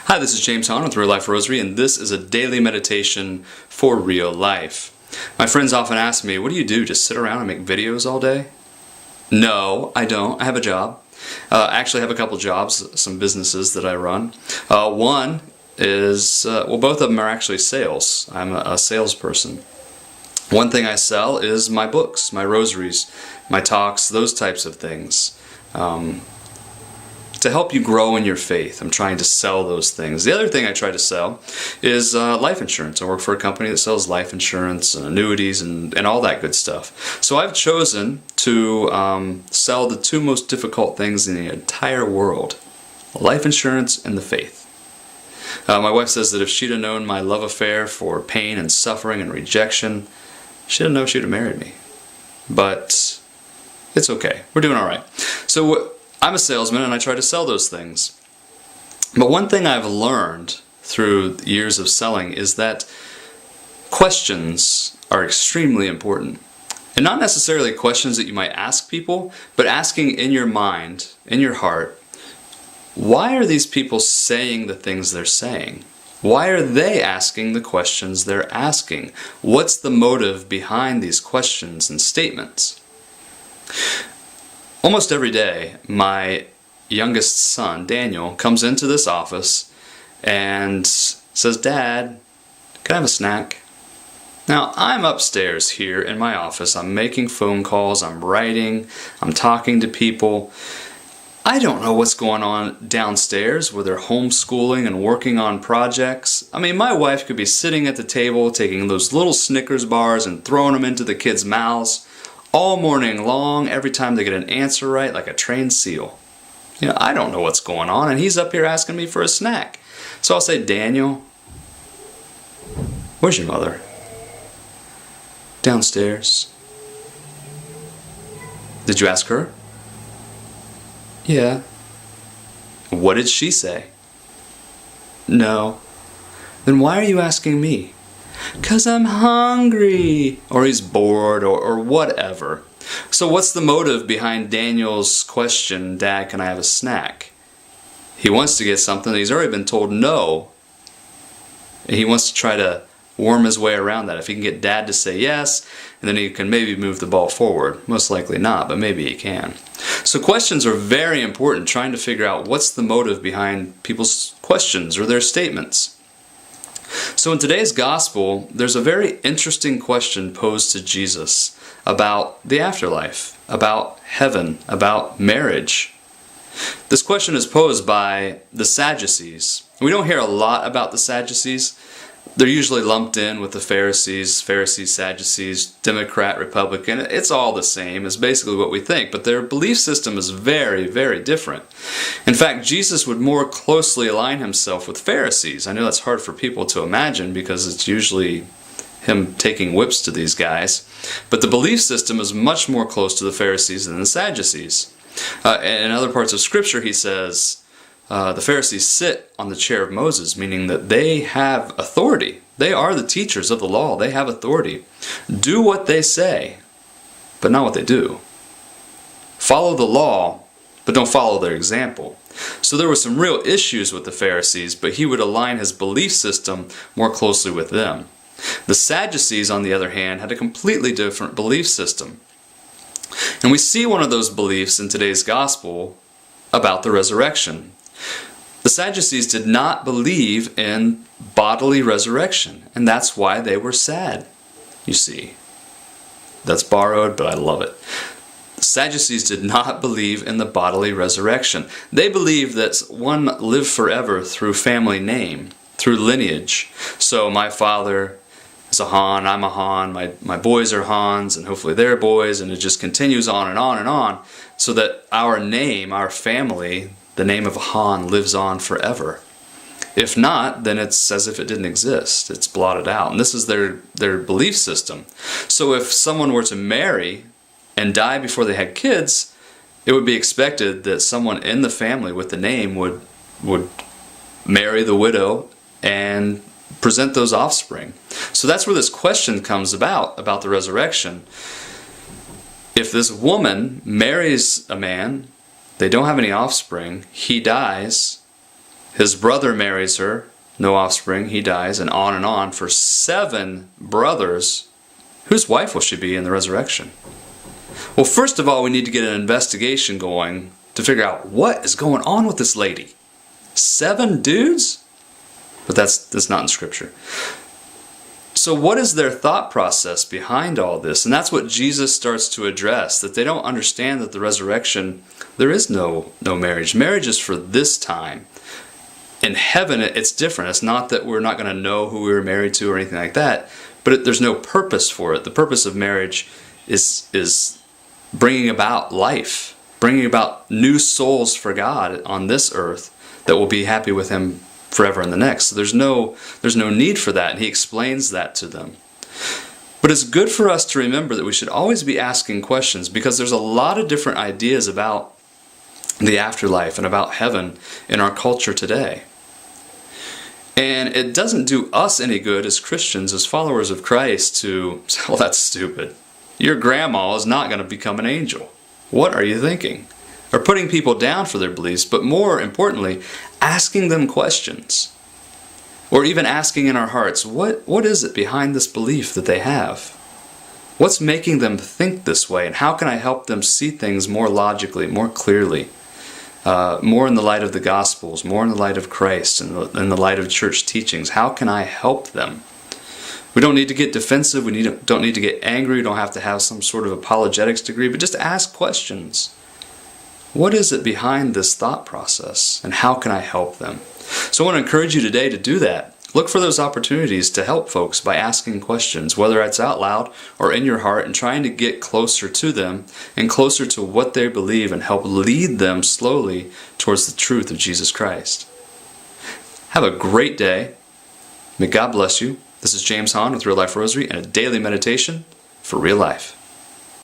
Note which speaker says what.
Speaker 1: Hi, this is James Hahn with Real Life Rosary, and this is a daily meditation for real life. My friends often ask me, what do you do, just sit around and make videos all day? No, I don't. I have a job. I actually have a couple jobs, some businesses that I run. One is, both of them are actually sales. I'm a salesperson. One thing I sell is my books, my rosaries, my talks, those types of things. To help you grow in your faith, I'm trying to sell those things. The other thing I try to sell is life insurance. I work for a company that sells life insurance and annuities and all that good stuff. So I've chosen to sell the two most difficult things in the entire world: life insurance and the faith. My wife says that if she'd have known my love affair for pain and suffering and rejection, she didn't know she'd have married me. But it's okay. We're doing all right. So I'm a salesman and I try to sell those things. But one thing I've learned through years of selling is that questions are extremely important. And not necessarily questions that you might ask people, but asking in your mind, in your heart, why are these people saying the things they're saying? Why are they asking the questions they're asking? What's the motive behind these questions and statements? Almost every day, my youngest son, Daniel, comes into this office and says, "Dad, can I have a snack?" Now, I'm upstairs here in my office. I'm making phone calls, I'm writing, I'm talking to people. I don't know what's going on downstairs where they're homeschooling and working on projects. I mean, my wife could be sitting at the table taking those little Snickers bars and throwing them into the kids' mouths all morning long, every time they get an answer right, like a trained seal. You know, I don't know what's going on, and he's up here asking me for a snack. So I'll say, "Daniel, where's your mother?" "Downstairs." "Did you ask her?" "Yeah." "What did she say?" "No." "Then why are you asking me?" "'Cause I'm hungry," or he's bored, or whatever. So what's the motive behind Daniel's question, "Dad, can I have a snack?" He wants to get something that he's already been told no. He wants to try to worm his way around that. If he can get Dad to say yes, and then he can maybe move the ball forward. Most likely not, but maybe he can. So questions are very important, trying to figure out what's the motive behind people's questions or their statements. So in today's gospel, there's a very interesting question posed to Jesus about the afterlife, about heaven, about marriage. This question is posed by the Sadducees. We don't hear a lot about the Sadducees. They're usually lumped in with the Pharisees, Sadducees, Democrat, Republican. It's all the same, is basically what we think, but their belief system is very, very different. In fact, Jesus would more closely align himself with Pharisees. I know that's hard for people to imagine because it's usually him taking whips to these guys, but the belief system is much more close to the Pharisees than the Sadducees. In other parts of Scripture, he says, the Pharisees sit on the chair of Moses, meaning that they have authority. They are the teachers of the law. They have authority. Do what they say, but not what they do. Follow the law, but don't follow their example. So there were some real issues with the Pharisees, but he would align his belief system more closely with them. The Sadducees, on the other hand, had a completely different belief system. And we see one of those beliefs in today's gospel about the resurrection. The Sadducees did not believe in bodily resurrection, and that's why they were sad, you see. That's borrowed, but I love it. The Sadducees did not believe in the bodily resurrection. They believed that one lived forever through family name, through lineage. So my father is a Han, I'm a Han, my boys are Hans, and hopefully they're boys, and it just continues on and on and on, so that our name, our family, the name of Han lives on forever. If not, then it's as if it didn't exist. It's blotted out. And this is their belief system. So if someone were to marry and die before they had kids, it would be expected that someone in the family with the name would marry the widow and present those offspring. So that's where this question comes about the resurrection. If this woman marries a man, they don't have any offspring, he dies, His brother marries her, no offspring, he dies, and on for 7 brothers. Whose wife will she be in the resurrection? Well, first of all, we need to get an investigation going to figure out what is going on with this lady. 7 dudes? But that's not in Scripture. So what is their thought process behind all this? And that's what Jesus starts to address, that they don't understand that the resurrection, there is no marriage. Marriage is for this time. In heaven, it's different. It's not that we're not going to know who we were married to or anything like that, but there's no purpose for it. The purpose of marriage is bringing about life, bringing about new souls for God on this earth that will be happy with Him forever in the next. So there's no need for that, and He explains that to them. But it's good for us to remember that we should always be asking questions, because there's a lot of different ideas about the afterlife and about heaven in our culture today. And it doesn't do us any good as Christians, as followers of Christ, to say, well, that's stupid. Your grandma is not going to become an angel. What are you thinking? Or putting people down for their beliefs, but more importantly, asking them questions. Or even asking in our hearts, what is it behind this belief that they have? What's making them think this way, and how can I help them see things more logically, more clearly? More in the light of the Gospels, more in the light of Christ, and in the light of church teachings. How can I help them? We don't need to get defensive. We don't need to get angry. We don't have to have some sort of apologetics degree, but just ask questions. What is it behind this thought process, and how can I help them? So I want to encourage you today to do that. Look for those opportunities to help folks by asking questions, whether it's out loud or in your heart, and trying to get closer to them and closer to what they believe, and help lead them slowly towards the truth of Jesus Christ. Have a great day. May God bless you. This is James Hahn with Real Life Rosary, and a daily meditation for real life.